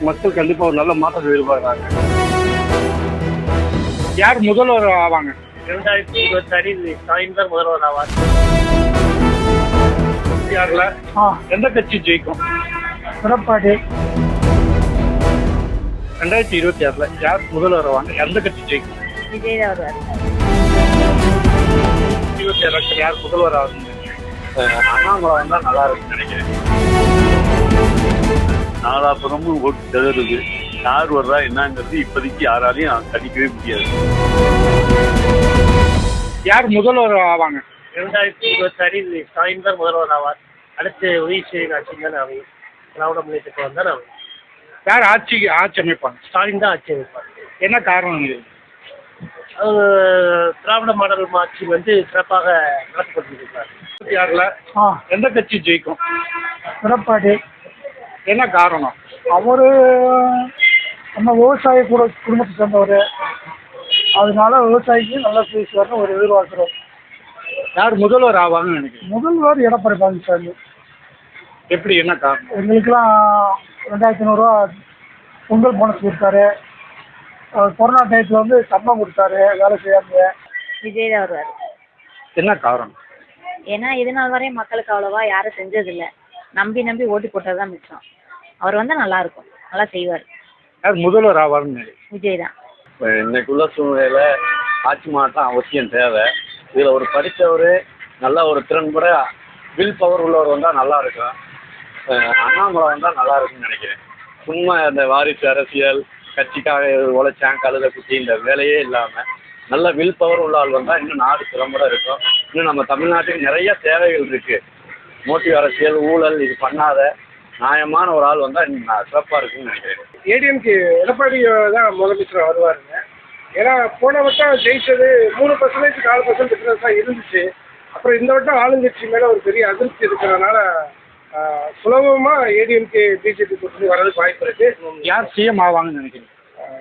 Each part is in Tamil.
மக்கள் கண்டிப்பா ஒரு நல்ல மாற்றத்தை எதிர்பார்க்குறாங்க. யார் முதல்வர் ஆவாங்க? 2026 ஸ்டாலின் தான் முதல்வர் ஆவார். யாருல எந்த கட்சி ஜெயிக்கும்? எடப்பாடி. 2026 யார் முதல்வர் ஆவாங்க? எந்த கட்சி ஜெயிக்கும்? விஜய் தான் வருவார். 26 யார் முதல்வர் ஆகுங்க? அண்ணாமலை வந்தா நல்லா இருக்குன்னு நினைக்கிறேன். நாலாபுரமும் ஓட்டு செதறுது. யார் வர்றா என்னங்கிறது இப்போதைக்கு யாராலையும் கணிக்கவே முடியாது. யார் முதல்வர் ஆவாங்க? 2026 ஸ்டாலின் தான் முதல்வர் ஆவார். அடுத்து உதயசூரியன் ஆட்சி தான் அமையும். திராவிட முன்னேற்றத்துக்கு வந்தால் அமையும். யார் ஆட்சி அமைப்பாங்க? ஸ்டாலின் தான் ஆட்சி அமைப்பார். என்ன காரணம் இது? திராவிட மாடல் ஆட்சி வந்து சிறப்பாக நடத்தப்பட்டிருக்கிறார். 26 எந்த கட்சி ஜெயிக்கும்? எடப்பாடி. என்ன காரணம்? அவரு நம்ம விவசாய குடும்பத்தை சேர்ந்தவர், அதனால விவசாயிக்கு நல்லா பேசுவார்னு ஒரு எதிர்பார்க்கிறோம். யார் முதல்வர் ஆவாங்கன்னு நினைக்கிறேன்? முதல்வர் எடப்பாடி பழனிசாமி. எப்படி, என்ன காரணம்? எங்களுக்கெல்லாம் 2500 பொங்கல் போனஸ் கொடுத்தாரு. கொரோனா டயத்தில் வந்து சம்பளம் கொடுத்தாரு வேலை செய்யாம. விஜய் தான் வருவார். என்ன காரணம்? ஏன்னா இது நாள் வரையும் மக்களுக்கு அவ்வளோவா யாரும் செஞ்சதில்லை. நம்பி ஓட்டு போட்டது தான் மிச்சம். அவர் வந்தால் நல்லா இருக்கும், நல்லா செய்வார். யார் முதல்வர் ஆவார்னு நினைக்கிறேன்? விஜய் தான். இப்போ இன்னைக்குள்ள சூழ்நிலையில ஆட்சி மாற்றம் அவசியம் தேவை. இதில் ஒரு படித்தவர், நல்ல ஒரு திறன்பட வில் பவர் உள்ளவர் வந்தால் நல்லா இருக்கும். அண்ணாமலை வந்தால் நல்லா இருக்குன்னு நினைக்கிறேன். சும்மா அந்த வாரிசு அரசியல், கட்சிக்காக உழைச்சான் கழுத குட்டி இந்த வேலையே இல்லாமல் நல்ல வில் பவர் உள்ள ஆள் வந்தால் இன்னும் நாடு திறம்பட இருக்கும். இன்னும் நம்ம தமிழ்நாட்டுக்கு நிறைய தேவைகள் இருக்குது. மோட்டிவ் அரசியல், ஊழல் இது பண்ணாத நியாயமான ஒரு ஆள் வந்தால் இன்னும் சிறப்பாக இருக்குன்னு நினைக்கிறேன். ஏடிஎம்கே எடப்பாடி தான் முதலமைச்சர் வருவாருங்க. ஏன்னா போன வட்டம் ஜெயிச்சது 3% 4% டிஃபரன்ஸ் தான் இருந்துச்சு. அப்புறம் இந்த வட்டம் ஆளுங்கட்சி மேலே ஒரு பெரிய அதிருப்தி இருக்கிறதுனால சுலபமாக ஏடிஎம்கே பிஜேபி கூட்டணி வர்றதுக்கு வாய்ப்பு இருக்கு. யார் சிஎம் ஆவாங்கன்னு நினைக்கிறேன்?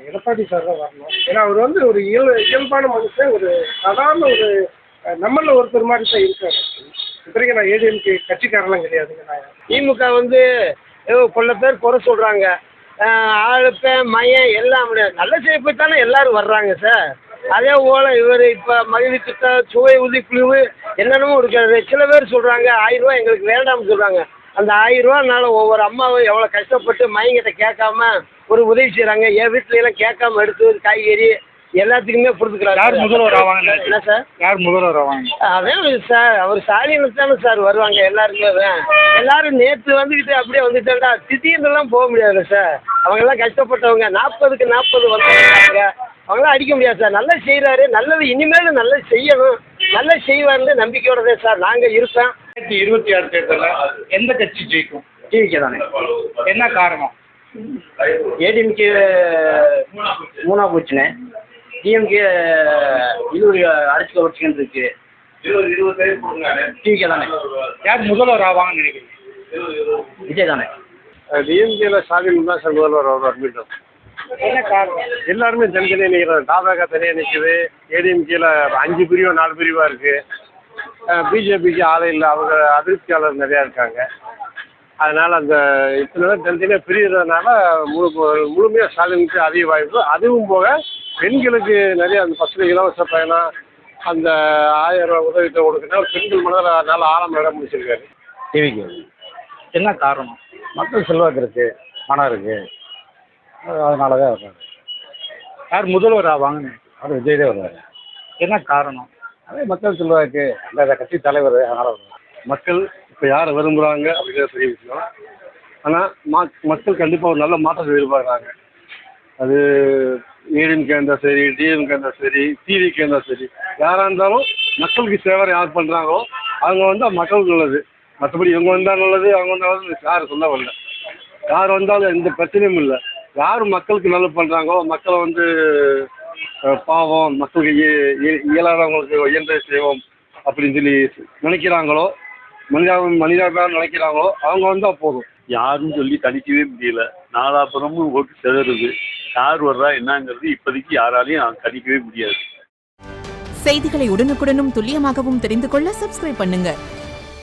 எடப்பாடி சார் தான் வரணும். ஏன்னா அவர் வந்து ஒரு இயல்பான மனுஷன், ஒரு சாதாரண ஒரு நம்மள ஒருத்தர் மாதிரி தான் இருக்காரு. இப்போதைக்கு நான் ஏடிஎம்கே கட்சிக்காரெல்லாம் கிடையாதுங்க. நான் திமுக வந்து பல பேர் குறை சொல்கிறாங்க. ஆளுப்பேன் மையம் எல்லாம் நல்ல செய்ய தானே எல்லாரும் வர்றாங்க சார். அதே போல் இவர் இப்போ மகிழ்ச்சி திட்டம், சுவை உதவிக்குழு என்னென்னமோ இருக்காது. சில பேர் சொல்கிறாங்க 1000 ரூபா எங்களுக்கு வேண்டாம்னு சொல்கிறாங்க. அந்த 1000 ரூபானால ஒவ்வொரு அம்மாவும் எவ்வளோ கஷ்டப்பட்டு மையங்கிட்ட கேட்காம ஒரு உதவி செய்கிறாங்க. என் வீட்டிலலாம் கேட்காம எடுத்து காய்கறி எல்லாத்துக்குமே கொடுத்துக்கிறாங்க. யார் முதல்வர் ஆவாங்க? என்ன சார்? யார் முதல்வர் ஆவாங்க? அதான் சார், அவர் ஸ்டாலினுக்கு தானே சார் வருவாங்க எல்லாருமே. எல்லாரும் நேற்று வந்துக்கிட்டு அப்படியே வந்துட்டேன்டா திடீர்னுலாம் போக முடியாது சார். அவங்கெல்லாம் கஷ்டப்பட்டவங்க 40க்கு 40 வந்துருக்காங்க. அவங்களாம் அடிக்க முடியாது சார். நல்லா செய்கிறாரு, நல்லது இனிமேலும் நல்லா செய்யணும், நல்லா செய்வார்னு நம்பிக்கையோட தான் சார் நாங்கள் இருக்கோம். 2026 தேர்தலில் எந்த கட்சி ஜெயிக்கும்? டிவிக்கே தானே. என்ன காரணம்? ஏடிஎம்கே 3 போச்சுண்ணே. டிஎம்கே 20 அடிச்சு வச்சுக்கிட்டு இருக்கு. டிவிக்கே தானே. யார் முதல்வர் ஆவாங்கன்னு நினைக்கிறீங்க? விஜய் தானே. டிஎம்கேல ஸ்டாலின் தான் சார் முதல்வர் வருவார் மீண்டும். என்ன காரணம்? எல்லாருமே தனித்தனியாக நிற்கிறாங்க. தாபாக தனியாக நிற்குது. ஏடிஎம்கேல 5 பிரிவு 4 பிரிவாக இருக்குது. பிஜேபிக்கு ஆளை இல்லை, அவங்க அதிருப்தியாளர் நிறையா இருக்காங்க. அதனால் அந்த இத்தனை பேர் தனித்தனியாக பிரிகிறதுனால முழுமையாக ஸ்டாலினுக்கு அதிக வாய்ப்பு. அதுவும் போக பெண்களுக்கு நிறைய அந்த பசங்க இலவச பயணம், அந்த 1000 ரூபா உதவித்தொகை கொடுக்கறதுனால பெண்கள் மனதில் நல்ல ஆழம் இடம் முடிச்சிருக்காரு. டிவிக்கு. என்ன காரணம்? மக்கள் செல்வாக்கு இருக்குது, பணம் இருக்குது, அதனால தான் வருவார். யார் முதல்வர் ஆவாங்கன்னு? அது விஜய் தான் வருவார். என்ன காரணம்? அதே மக்கள் செல்வாக்கு, அந்த கட்சி தலைவர், அதனால் வருவார். மக்கள் இப்போ யாரை விரும்புகிறாங்க அப்படிங்கிறது பெரிய விஷயம். ஆனால் மக்கள் கண்டிப்பாக ஒரு நல்ல மாற்றத்தை எதிர்பார்க்குறாங்க. அது ஏடிஎம்கே இருந்தால் சரி, டிஎம்கே இருந்தால் சரி, டிவிகே இருந்தால் சரி, யாராக இருந்தாலும் மக்களுக்கு சேவை யார் பண்ணுறாங்களோ அவங்க வந்தால் மக்களுக்கு நல்லது. மற்றபடி இவங்க வந்தால் நல்லது, அவங்க வந்தாலும் யார் சொல்ல வரல. யார் வந்தாலும் எந்த பிரச்சனையும் இல்லை. யார் மக்களுக்கு நல்லது பண்ணுறாங்களோ, மக்களை வந்து பாவம், மக்களுக்கு இயலாதவங்களுக்கு இயன்ற செய்வோம் அப்படின்னு சொல்லி நினைக்கிறாங்களோ, மனிதாபிமானம் நினைக்கிறாங்களோ அவங்க வந்தால் போதும். யாருன்னு சொல்லி கணிக்கவே முடியல. நாலாபுரமும் ஓட்டு செதறுது. யார் வர்றா என்னங்கிறது இப்போதைக்கு யாராலையும் கணிக்கவே முடியாது. செய்திகளை உடனுக்குடனும் துல்லியமாகவும் தெரிந்து கொள்ள சப்ஸ்கிரைப் பண்ணுங்க.